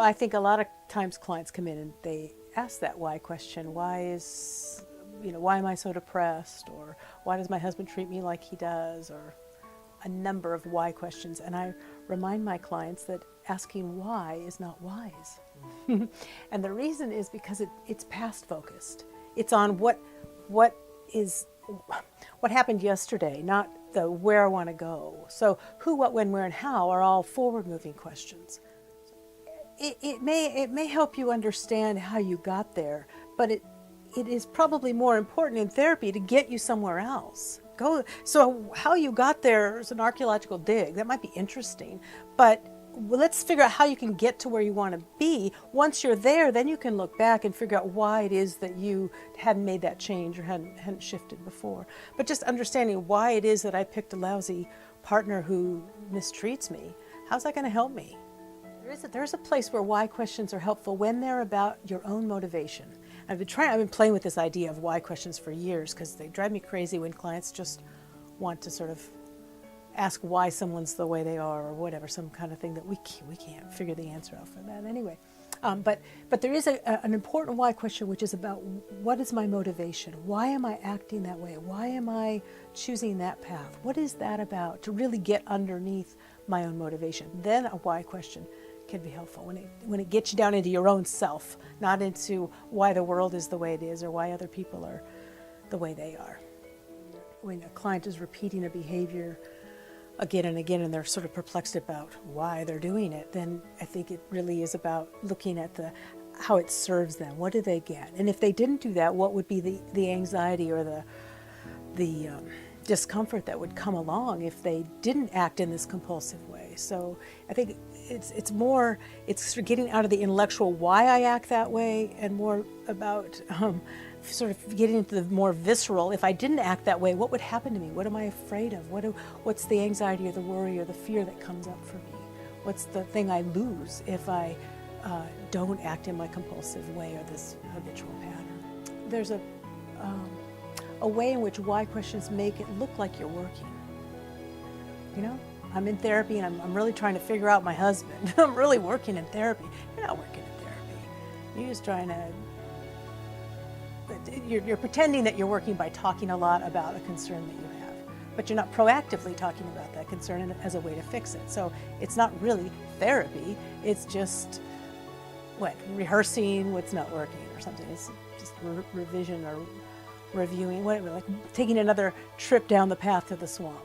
I think a lot of times clients come in and they ask that why question. Why am I so depressed? Or why does my husband treat me like he does? Or a number of why questions. And I remind my clients that asking why is not wise. And the reason is because it's past focused. It's on what happened yesterday, not the where I want to go. So who, what, when, where, and how are all forward-moving questions. It may help you understand how you got there, but it is probably more important in therapy to get you somewhere else. So how you got there is an archaeological dig. That might be interesting, but let's figure out how you can get to where you want to be. Once you're there, then you can look back and figure out why it is that you hadn't made that change or hadn't shifted before. But just understanding why it is that I picked a lousy partner who mistreats me, how's that going to help me? There's a place where why questions are helpful when they're about your own motivation. I've been playing with this idea of why questions for years because they drive me crazy when clients just want to sort of ask why someone's the way they are or whatever, some kind of thing that we can't figure the answer out for that anyway. But there is an important why question, which is about what is my motivation? Why am I acting that way? Why am I choosing that path? What is that about, to really get underneath my own motivation? Then a why question can be helpful when it gets you down into your own self, not into why the world is the way it is or why other people are the way they are. When a client is repeating a behavior again and again and they're sort of perplexed about why they're doing it, then I think it really is about looking at how it serves them. What do they get? And if they didn't do that, what would be the anxiety or the discomfort that would come along if they didn't act in this compulsive way? So I think it's sort of getting out of the intellectual why I act that way and more about sort of getting into the more visceral. If I didn't act that way, what would happen to me? What am I afraid of? What's the anxiety or the worry or the fear that comes up for me? What's the thing I lose if I don't act in my compulsive way or this habitual pattern? There's a way in which why questions make it look like you're working. I'm in therapy and I'm really trying to figure out my husband. I'm really working in therapy. You're not working in therapy. You're just trying to, you're pretending that you're working by talking a lot about a concern that you have, but you're not proactively talking about that concern as a way to fix it. So it's not really therapy. It's just, rehearsing what's not working or something. It's just revision or reviewing, whatever, like taking another trip down the path to the swamp.